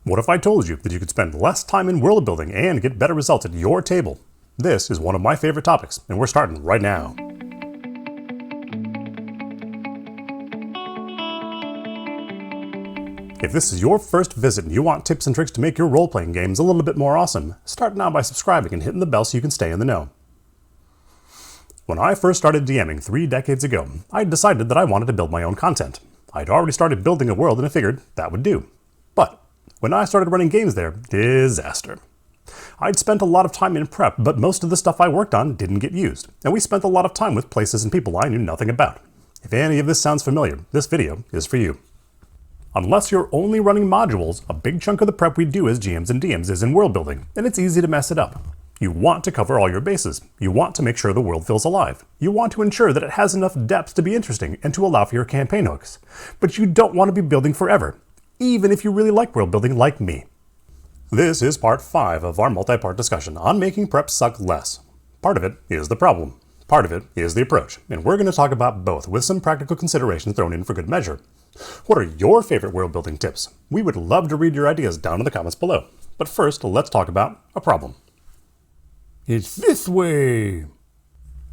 What if I told you that you could spend less time in world building and get better results at your table? This is one of my favorite topics, and we're starting right now. If this is your first visit and you want tips and tricks to make your role-playing games a little bit more awesome, start now by subscribing and hitting the bell so you can stay in the know. When I first started DMing 3 decades ago, I decided that I wanted to build my own content. I'd already started building a world and I figured that would do. But when I started running games there, disaster. I'd spent a lot of time in prep, but most of the stuff I worked on didn't get used, and we spent a lot of time with places and people I knew nothing about. If any of this sounds familiar, this video is for you. Unless you're only running modules, a big chunk of the prep we do as GMs and DMs is in world building, and it's easy to mess it up. You want to cover all your bases. You want to make sure the world feels alive. You want to ensure that it has enough depth to be interesting and to allow for your campaign hooks. But you don't want to be building forever, even if you really like world building like me. This is part 5 of our multi-part discussion on making prep suck less. Part of it is the problem. Part of it is the approach, and we're going to talk about both with some practical considerations thrown in for good measure. What are your favorite world building tips? We would love to read your ideas down in the comments below. But first, let's talk about a problem. It's this way.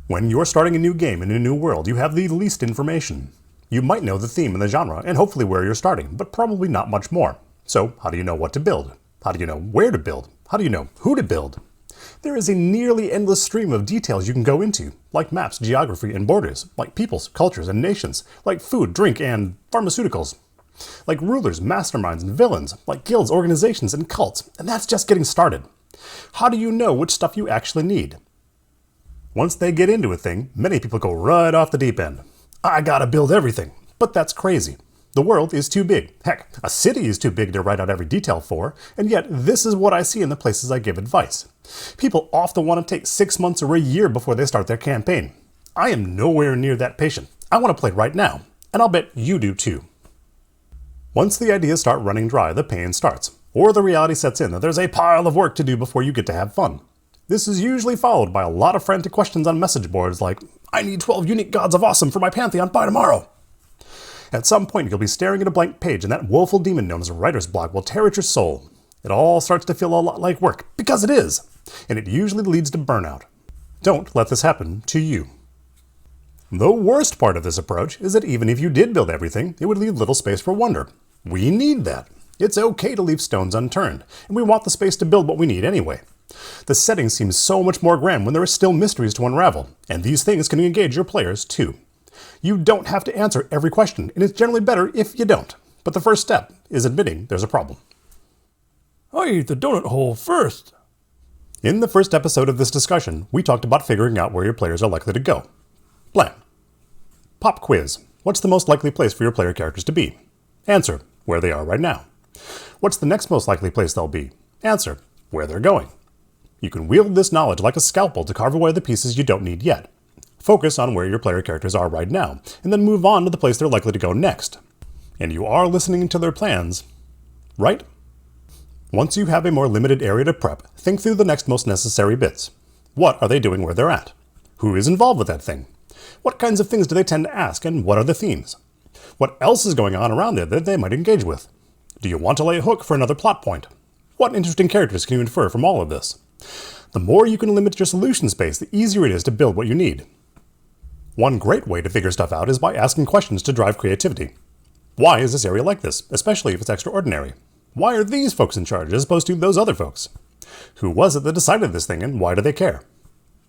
When you're starting a new game in a new world, you have the least information. You might know the theme and the genre, and hopefully where you're starting, but probably not much more. So how do you know what to build? How do you know where to build? How do you know who to build? There is a nearly endless stream of details you can go into, like maps, geography, and borders, like peoples, cultures, and nations, like food, drink, and pharmaceuticals, like rulers, masterminds, and villains, like guilds, organizations, and cults, and that's just getting started. How do you know which stuff you actually need? Once they get into a thing, many people go right off the deep end. I gotta build everything, but that's crazy. The world is too big. Heck, a city is too big to write out every detail for, and yet this is what I see in the places I give advice. People often want to take 6 months or a year before they start their campaign. I am nowhere near that patient. I want to play right now, and I'll bet you do too. Once the ideas start running dry, the pain starts, or the reality sets in that there's a pile of work to do before you get to have fun. This is usually followed by a lot of frantic questions on message boards like, I need 12 unique gods of awesome for my pantheon by tomorrow. At some point, you'll be staring at a blank page and that woeful demon gnome's writer's block will tear at your soul. It all starts to feel a lot like work, because it is, and it usually leads to burnout. Don't let this happen to you. The worst part of this approach is that even if you did build everything, it would leave little space for wonder. We need that. It's okay to leave stones unturned, and we want the space to build what we need anyway. The setting seems so much more grand when there are still mysteries to unravel, and these things can engage your players too. You don't have to answer every question, and it's generally better if you don't. But the first step is admitting there's a problem. I eat the donut hole first. In the first episode of this discussion, we talked about figuring out where your players are likely to go. Plan. Pop quiz. What's the most likely place for your player characters to be? Answer. Where they are right now. What's the next most likely place they'll be? Answer. Where they're going. You can wield this knowledge like a scalpel to carve away the pieces you don't need yet. Focus on where your player characters are right now, and then move on to the place they're likely to go next. And you are listening to their plans, right? Once you have a more limited area to prep, think through the next most necessary bits. What are they doing where they're at? Who is involved with that thing? What kinds of things do they tend to ask, and what are the themes? What else is going on around there that they might engage with? Do you want to lay a hook for another plot point? What interesting characters can you infer from all of this? The more you can limit your solution space, the easier it is to build what you need. One great way to figure stuff out is by asking questions to drive creativity. Why is this area like this, especially if it's extraordinary? Why are these folks in charge as opposed to those other folks? Who was it that decided this thing, and why do they care?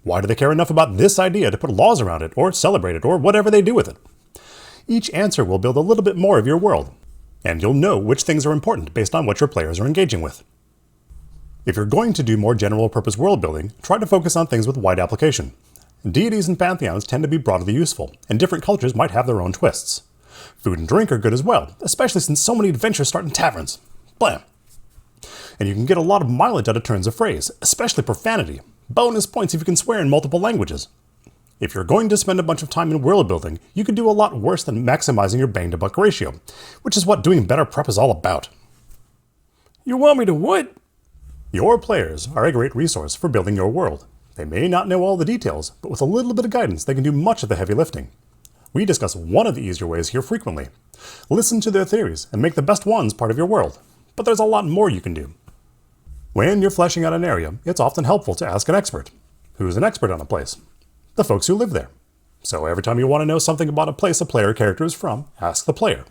Why do they care enough about this idea to put laws around it, or celebrate it, or whatever they do with it? Each answer will build a little bit more of your world, and you'll know which things are important based on what your players are engaging with. If you're going to do more general purpose world building, try to focus on things with wide application. Deities and pantheons tend to be broadly useful, and different cultures might have their own twists. Food and drink are good as well, especially since so many adventures start in taverns. Blam! And you can get a lot of mileage out of turns of phrase, especially profanity. Bonus points if you can swear in multiple languages. If you're going to spend a bunch of time in world building, you could do a lot worse than maximizing your bang to buck ratio, which is what doing better prep is all about. You want me to what? Your players are a great resource for building your world. They may not know all the details, but with a little bit of guidance, they can do much of the heavy lifting. We discuss one of the easier ways here frequently. Listen to their theories and make the best ones part of your world. but there's a lot more you can do. When you're fleshing out an area, it's often helpful to ask an expert. Who's an expert on a place? The folks who live there. So every time you want to know something about a place a player character is from, ask the player.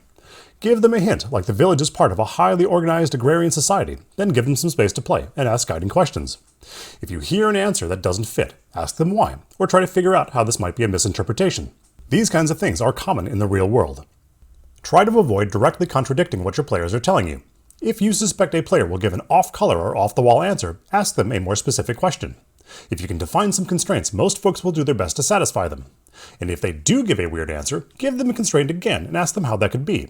Give them a hint, like the village is part of a highly organized agrarian society, then give them some space to play and ask guiding questions. If you hear an answer that doesn't fit, ask them why, or try to figure out how this might be a misinterpretation. These kinds of things are common in the real world. Try to avoid directly contradicting what your players are telling you. If you suspect a player will give an off-color or off-the-wall answer, ask them a more specific question. If you can define some constraints, most folks will do their best to satisfy them. And if they do give a weird answer, give them a constraint again and ask them how that could be.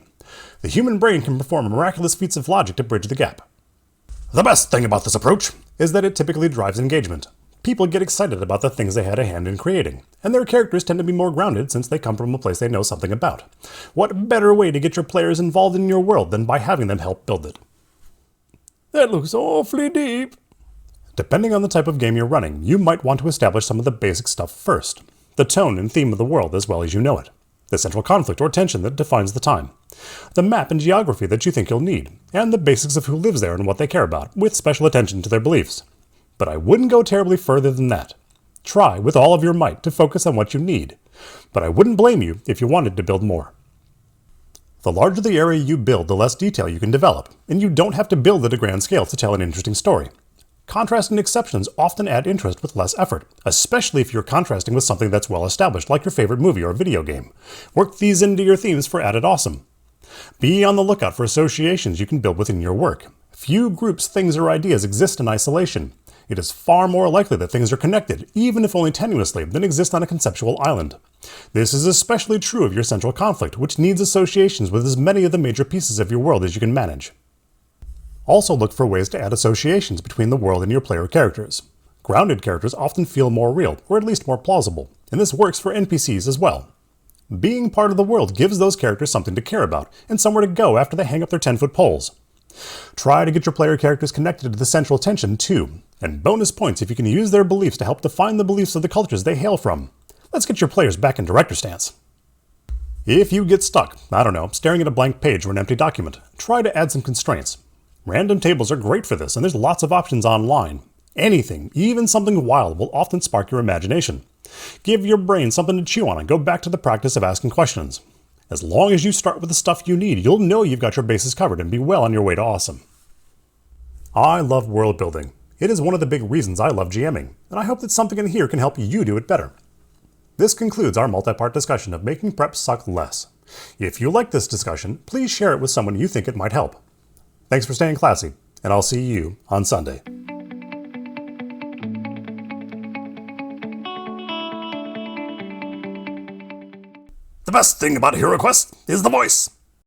The human brain can perform miraculous feats of logic to bridge the gap. The best thing about this approach is that it typically drives engagement. People get excited about the things they had a hand in creating, and their characters tend to be more grounded since they come from a place they know something about. What better way to get your players involved in your world than by having them help build it? That looks awfully deep. Depending on the type of game you're running, you might want to establish some of the basic stuff first. The tone and theme of the world as well as you know it. The central conflict or tension that defines the time. The map and geography that you think you'll need. And the basics of who lives there and what they care about, with special attention to their beliefs. But I wouldn't go terribly further than that. Try with all of your might to focus on what you need. But I wouldn't blame you if you wanted to build more. The larger the area you build, the less detail you can develop, and you don't have to build at a grand scale to tell an interesting story. Contrast and exceptions often add interest with less effort, especially if you're contrasting with something that's well established, like your favorite movie or video game. Work these into your themes for added awesome. Be on the lookout for associations you can build within your work. Few groups, things, or ideas exist in isolation. It is far more likely that things are connected, even if only tenuously, than exist on a conceptual island. This is especially true of your central conflict, which needs associations with as many of the major pieces of your world as you can manage. Also look for ways to add associations between the world and your player characters. Grounded characters often feel more real, or at least more plausible, and this works for NPCs as well. Being part of the world gives those characters something to care about, and somewhere to go after they hang up their 10-foot poles. Try to get your player characters connected to the central tension too, and bonus points if you can use their beliefs to help define the beliefs of the cultures they hail from. Let's get your players back in director stance. If you get stuck, staring at a blank page or an empty document, try to add some constraints. Random tables are great for this, and there's lots of options online. Anything, even something wild, will often spark your imagination. Give your brain something to chew on and go back to the practice of asking questions. As long as you start with the stuff you need, you'll know you've got your bases covered and be well on your way to awesome. I love world building. It is one of the big reasons I love GMing, and I hope that something in here can help you do it better. This concludes our multi-part discussion of making prep suck less. If you like this discussion, please share it with someone you think it might help. Thanks for staying classy, and I'll see you on Sunday. The best thing about HeroQuest is the voice.